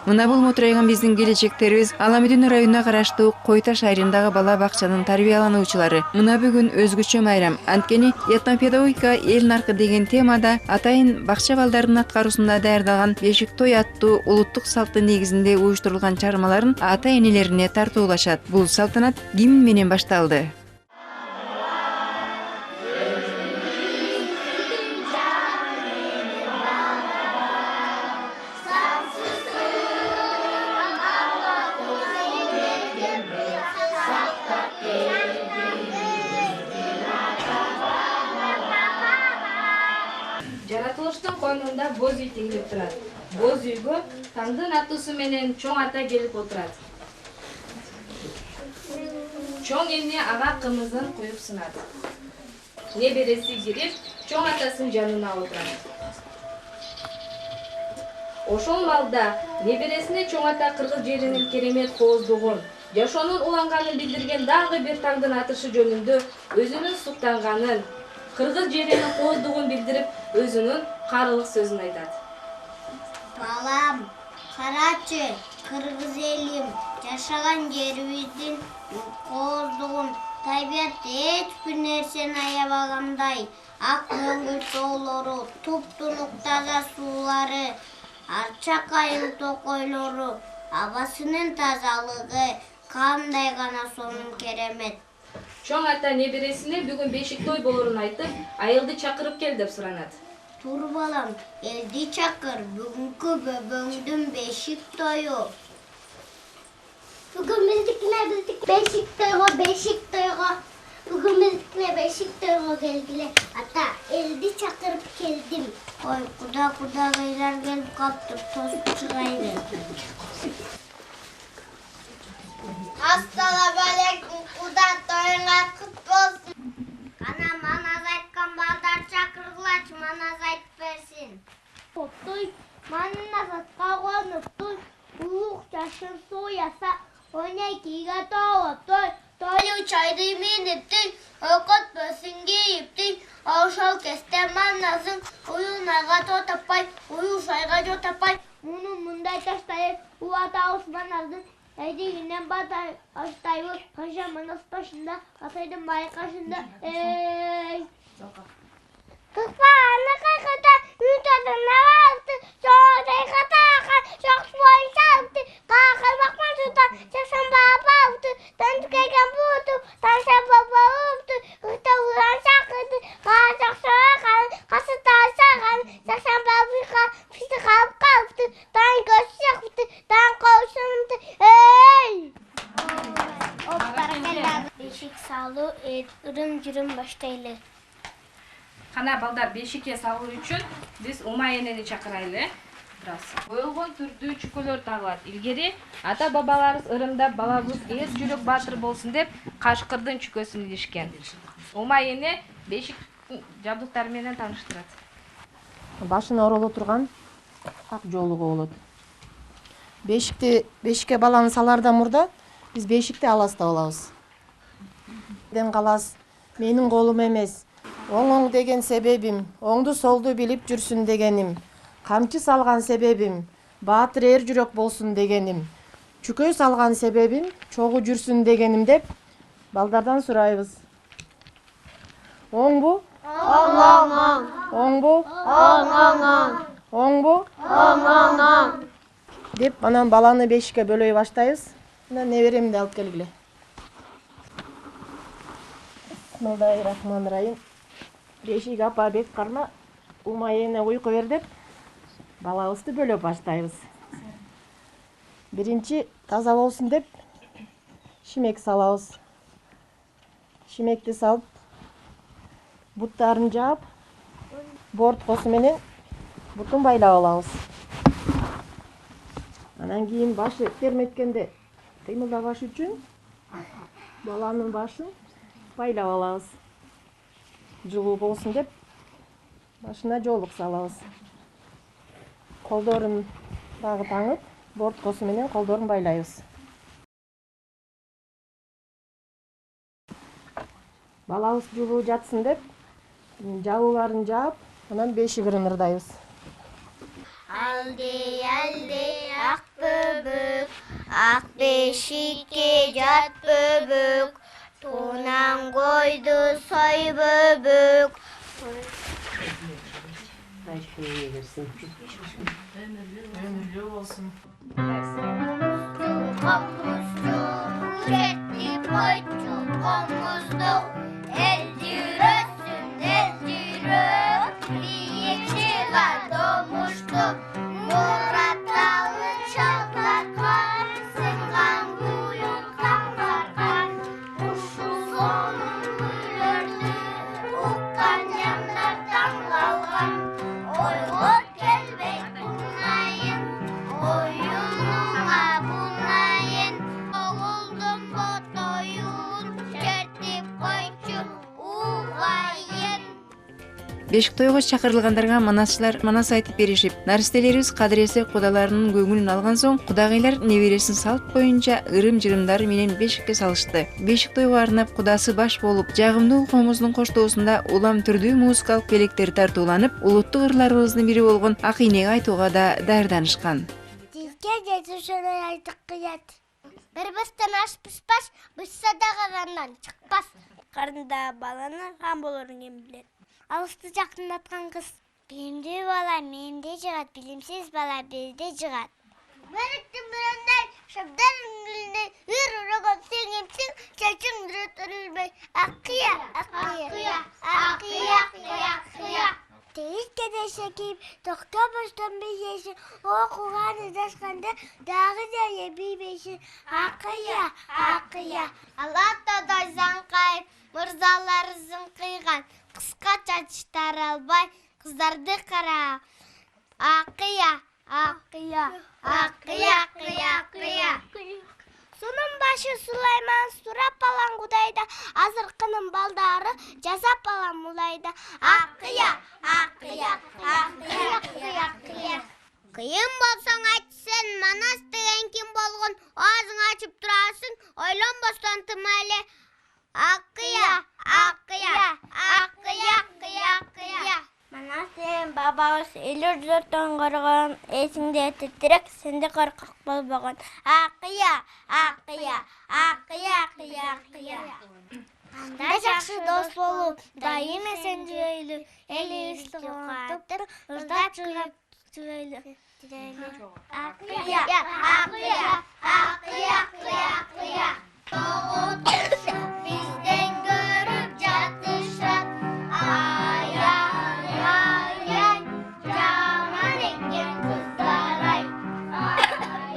Мына бул мотурайган биздин келечектерибиз Ала Медине районуна караштуу Кой Таш айрымдагы бала бакчанын тарбиялануучулары. Мына бүгүн өзгөчө майрам. Анткени этнопедагогика эл наркы деген темада атайын бакча балдарынын аткаруусунда даярдалган Бешик той аттуу улуттук салттын негизинде уюштурулган чыгармаларын ата энелерине тартуулашат. Бул салтанат гимн менен башталды. Жаратылыштын конунда боз үй тигилип турат. Боз үйгө таңдын атуусу менен чоң ата келип отурат. Чоң эне ага кымызын куюп сунат. Небереси кирип, чоң атасынын жанына отурат. Ошол малда небересине чоң ата кыргыз жеринин керемет кооздугун, жашоонун уланганын билдирген дагы бир таңдын атышы жөнүндө өзүнүн суктанганын, кыргыз жеринин кооздугун билдирип, өзүнүн карылык сөзүн айтат. Балам, карачы, кыргыз элим, жашаган жерибиздин кооздугун, табият эч бир нерсени аябагандай, ак көңүл тоолору, туп-тунук таза суулары, арча кайын токойлору, абасынын тазалыгы кандай гана сонун керемет. Чоң ата небересине бүгүн бешик той болорун айтып, айылды чакырып кел деп суранат. Тур балам, элди чакыр, бүгүнкү бөбөңдүн бешик тою. Бүгүн бешик тойго. Бүгүн бешик тойго келгиле. Ата, элди чакырып келдим. Ой, кудагыйлар келип калыптыр, тосуп чыгайлы. Ассаламу алейкум, куда тоюңар кут болсун. Ана маназ айткан балдар чакыргылачы, маназ айтып берсин. Той маназ атка конуп, той улук жашын суяса, ойнекиге толуп, тойлу чайды минип, ойкот бөсүн кийип, ошол кезде маназын уюнага тотапай, уюшайга жотапай, муну мындай таштайбыз, убатабыз маназын. Эдигинен батай аштайбыз, кажа манас башында, атайдын байкашында, Кыспаны кайкыта, үтөдүн алапты, жоğday катака, жок бойын салыпты, кайкылмакман тута, жаксан бабапты, тантыкайган буту, танса бабапты, кыта уран сакыды, жаксыракан, касытасаган, жаксан бабыка, писти калып калыпты, тан көз жакпты, тан коушунумду, Бешик салуу ырым-жырым баштайлы. Кана балдар бешикке салуу үчүн биз ума энени чакырайлы. Оюлгон түрдүү чүкөлөр тагылат. Илгери ата бабаларыбыз ырымда балабыз эс жүрөк баатыр болсун деп кашкырдын чүкөсүн илишкен. Ума эне бешик жабдыктары менен тааныштырат. Башына ороло турган ак жоолугу болот. Бешикке баланы салаардан мурда биз бешикти аластап алабыз. Ден калас, менин колум эмес. Оң деген себебим, оңду солду билип жүрсүн дегеним. Камчы салган себебим, баатыр эр жүрөк болсун дегеним. Чүкөй салган себебим, чогуу жүрсүн дегеним деп балдардан сурайбыз. Оңбу? Оң. Оңбу? Оң. Оңбу? Оң. Деп анан баланы бешикке бөлөй баштайбыз. Мына неберемди алып келгиле. Бисмиллахиррахманиррахим. Бешик апа бек карма, ума эне уйку бер деп балабызды бөлөп баштайбыз. Биринчи таза болсун деп шимек салабыз. Шимекти салып, буттарын жаап, борткосу менен бутун байлап алабыз. Анан кийин башы терметкенде кыймылдабаш үчүн баланын башын байлап алабыз. Жылуу болсун деп башына жоолук салабыз. Колдорун дагы таңып, борткосу менен колдорун байлайбыз. Балабыз жылуу жатсын деп жабууларын жаап, анан бешигин ырдайбыз. Алди ак бешикке жат бөбөк, туунан койду сой бөбөк. Komuzdu, üretti boycu komuzdu. Eldirösün, eldirö, biyekçiler doğmuştu. Murat alı çaltaklar, sıngan kuyun kamlarlar. Kuşu sonun gülördü, ukkan yanlar damlalgan. Oylop gelbek bunayın, oyununa bunayın. Oğuldum botoyun, çertip koyçu uğayın. Бешик тойго чакырылгандарга манасчылар манас айтып беришип, наристелерибиз кадыресе кудаларынын көңүлүн алган соң кудагыйлар небересин салт боюнча ырым-жырымдары менен бешикке салышты. Бешик тойго арнап кудасы баш болуп, жагымдуу комуздун коштоосунда улам түрдүү музыкалык белектер тартууланып, улуттук ырларыбыздын бири болгон акийнеги айтууга да даярданышкан. Тилке жетишөне айтык кыят. Бир быстан аш пышпаш, бышса да казандан чыкпас. Карында баланы кам болорун ким билет. Алысты жакындаткан кыз. Билимдүү бала менде жыгат, билимсиз бала бизде жыгат. Бөрүктүн биринде шабдар үңгүлүндө үрүрөгөн сеңимсиң, чачың дүрөтөрүлбөй. Акыя, акыя, акыя, акыя, акыя. Тегиз кедеше кийип, токтобостон бейешин, окуган ызашканда дагы да бейбешин. Акыя, акыя. Алатадай заңкайып, мырзалар зыңкыйган. Кыска чачтар албай, кыздарды кара. Акыя, акыя, акыя, акыя, акыя. Сунун башы Сулайман сурап алан Кудайда, азыркынын балдары жасап алан Мулайда. Акыя, акыя, акыя, акыя, акыя. Кыйын болсоң айт сен, Манас деген ким болгон, аазың ачып турасың, ойлонбостон тыма эле. Акыя, акыя, акыя, акыя, акыя. Манас деген бабабыз элүү-4 коргон, эсиңде тетирек, сенде коркак болбогон. Акыя, акыя, акыя, акыя, акыя. Кандай жакшы дос болуп, дайым эсен жүрөйлү, элибизди кубаттыр, ырдап жүрөйлү. Акыя, акыя, акыя, акыя, акыя. Бизден көрүп жатышат. Ай, ай, ай, ай, жаман экен кыздар ай. Ай,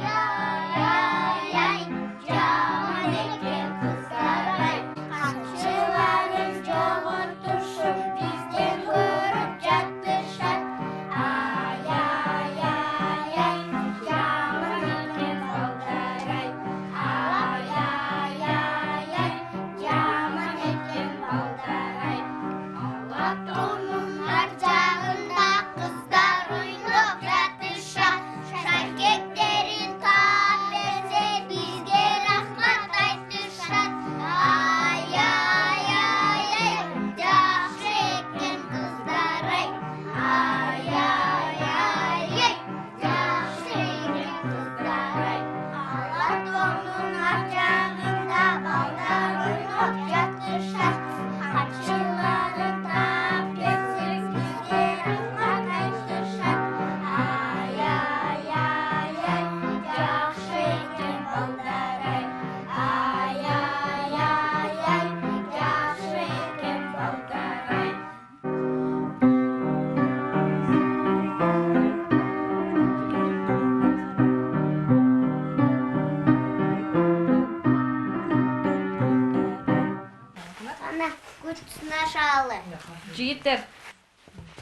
ай, ай, ай, жаман экен кыздар ай. Камчыларын жоготушуп, бизден көрүп жатышат. Ай, ай, ай, ай, жаман экен балдар ай. Ай, ай, ай, ай, жаман экен балдар ай. Алатунун ар жагында кыздар ойноп жатышат. Шаркектерин таап берсе, бизге рахмат айтышат. Ай, ай, ай, ай, жакшы экен кыздар ай. Ай, ай, ай, ай, жакшы экен кыздар ай. Алатунун ар жагында балдар ойноп жатышат. Камчыларын таап берсең, бизге рахмат айтышат. Ай, ай, ай, ай, жакшы экен балдар ай. Ай, ай, ай, ай, жакшы экен балдар ай. Ана, күч сынашалы. Жигиттер,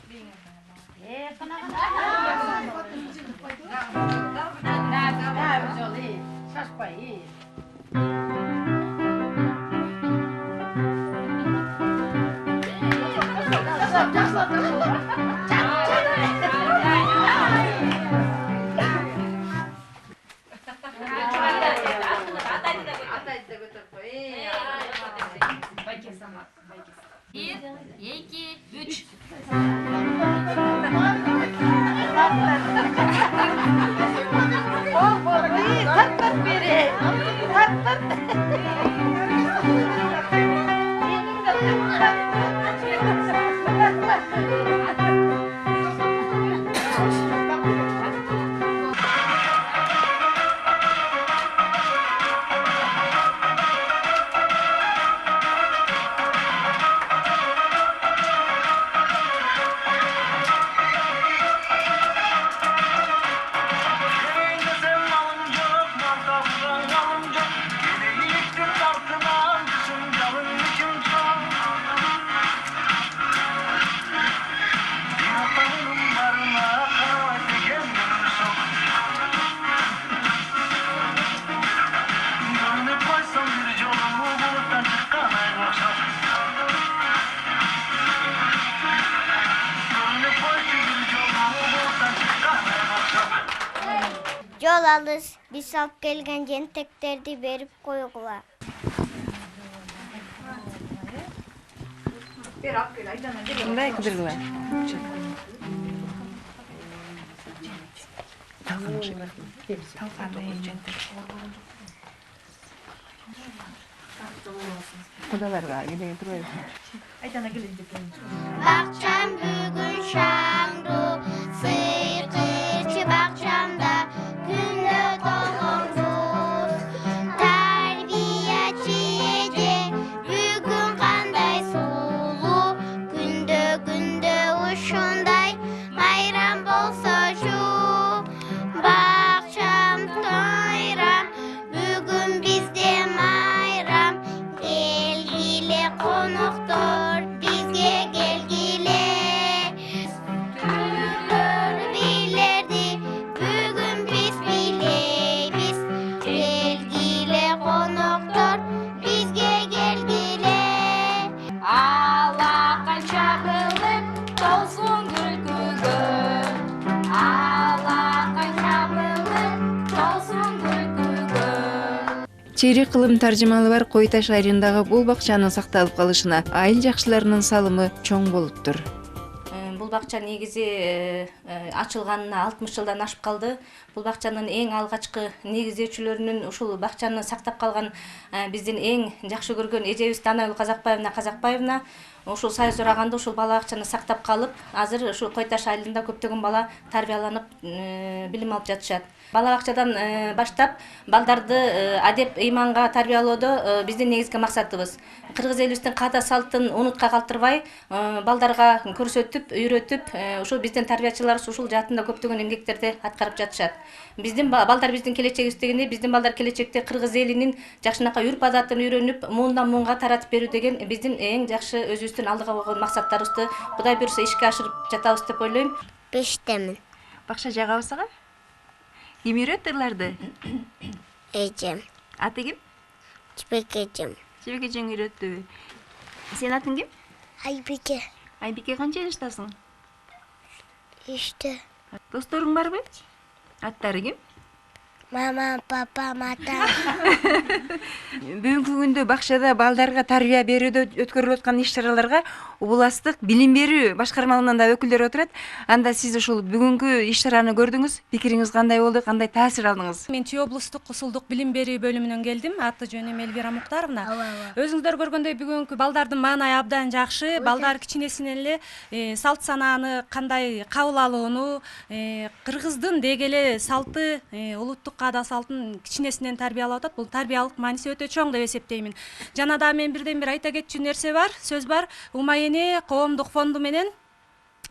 bir, iki, üç. Жол алыс, биз алып келген жентектерди берип койгула. Мындай кыдыргыла. Кудаларга келе турбайбы? Бакчам бүгүн шаңду, сыйкырчы бакчамда күндө толгоңду. Тарбиячы эже бүгүн кандай сулуу, күндө ушундай майрам болсочу. Бакчам тойрам, бүгүн бизде майрам. Келгиле коноктор, бизге келгиле. Түрлөр билерди, бүгүн биз билебиз. Келгиле коноктор, бизге келгиле. Алакан чабылып, толсун күлкүгө. Алакан чабылып, толсун күлкүгө. Чейрек кылым таржымалы бар Кой Таш айрымындагы бул бакчанын сакталып калышына айыл жакшыларынын салымы чоң болуптур. Бул бакча негизи ачылганына 60 жылдан ашып калды. Бул бакчанын эң алгачкы негиздөөчүлөрүнүн ушул бакчаны сактап калган биздин эң жакшы көргөн эжебиз Данагүл Казакбаевна ушул сайыз сураганда ушул бала бакчаны сактап калып, азыр ушул Кой Таш айылында көптөгөн бала тарбияланып билим алып жатышат. Бала бакчадан баштап балдарды адеп ыйманга тарбиялоодо биздин негизги максатыбыз. Кыргыз элибиздин каада салтын унутка калтырбай, балдарга көрсөтүп, үйрөтүп, ушул биздин тарбиячыларыбыз ушул жаатында көптөгөн эмгектерди аткарып жатышат. Биздин балдар биздин келечегибиз дегенде, биздин балдар келечекте кыргыз элинин жакшынакай үрп адатын үйрөнүп, муундан муунга таратып берүү деген биздин эң жакшы өзүбүздүн алдыга койгон максаттарыбызды Кудай буйрса ишке ашырып жатабыз деп ойлойм. 5-темин. Бакча жагабыз ага? Ким үйрөттү ырларды? Эжем. Аты ким? Чебекежем. Чебекежең үйрөттүбү? Сенин атың ким? Айбике. Айбике канча жаштасың? Иште. Досторуң барбы? Аттары ким? Мама, папа, мата. Бүгүнкү күндө бакчада балдарга тарбия берүүдө өткөрүлүп аткан иш-чараларга областык билим берүү башкармаларынан да өкүлдөр отурат. Анда сиз ушул бүгүнкү иш-чараны көрдүңүз, пикириңиз кандай болду, кандай таасир алдыңыз? Мен Чүй облустук ысулдук билим берүү бөлүмүнөн келдим. Аты жөнүм Элвира Муктаровна. Өзүңүздөр көргөндөй бүгүнкү балдардын маанайы абдан жакшы. Балдар кичинесинен эле салт санааны кандай кабыл алууну, кыргыздын деги эле салты, улуттук каада салтын кичинесинен тарбиялап атат. Бул тарбиялык мааниси өтө чоң деп эсептеймин. Жана да мен бирден бир айта кетчү нерсе бар, сөз бар. Умайене коомдук фонду менен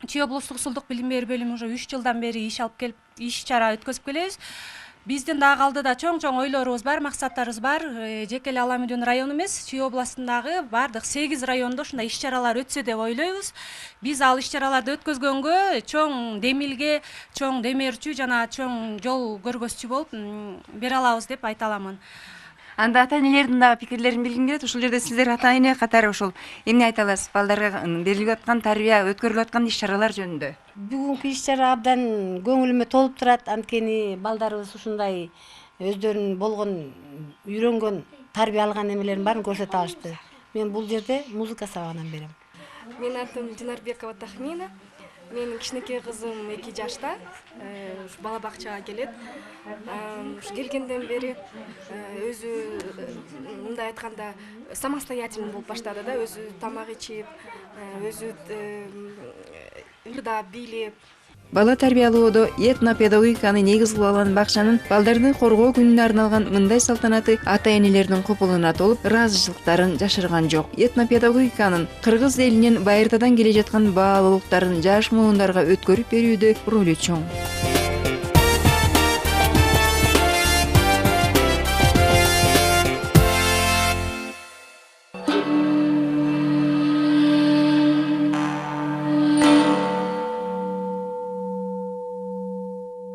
Чүй облустук ысулдук билим берүү бөлүмү уже 3 жылдан бери иш алып келип, иш-чара өткөзүп келебиз. Биздин дагы алдыда чоң ойлорубуз бар, максаттарыбыз бар. Жеке эле Ала Мүдүн району эмес, Чүй областындагы бардык 8 райондо ушундай иш-чаралар өтсө деп ойлойбуз. Биз ал иш-чараларды өткөзгөнгө чоң демилге, чоң демерчү жана чоң жол көргөзчү болуп бере алабыз деп айта аламын. Анда ата-энелердин дагы пикирлерин билгим келет. Ушул жерде сиздер ата-эне катары ушул эмне айта аласыз балдарга берилип аткан тарбия, өткөрүлүп аткан иш-чаралар жөнүндө? Бүгүнкү иш-чара абдан көңүлүмө толуп турат. Анткени балдарыбыз ушундай өздөрүнүн болгон үйрөнгөн тарбия алган эмелерин баарын көрсөтө алышты. Мен бул жерде музыка сабагынан берем. Менин атым Динарбекова Тахмина. Менин кичинекей кызым 2 жашта, ушу бала бакчага келет. Ушу келгенден бери өзү мындай айтканда самостоятельный болуп баштады да, өзү тамак ичип, өзү ырдап, бийлеп. Бала тарбиялоодо этнопедагогиканы негиз кылып алган бакчанын балдарды коргоо күнүнө арналган мындай салтанаты ата-энелердин копулуна толуп, ыраазычылыктарын жашырган жок. Этнопедагогиканын кыргыз элинин байыртадан келе жаткан баалуулуктарын жаш муундарга өткөрүп берүүдө ролу чоң.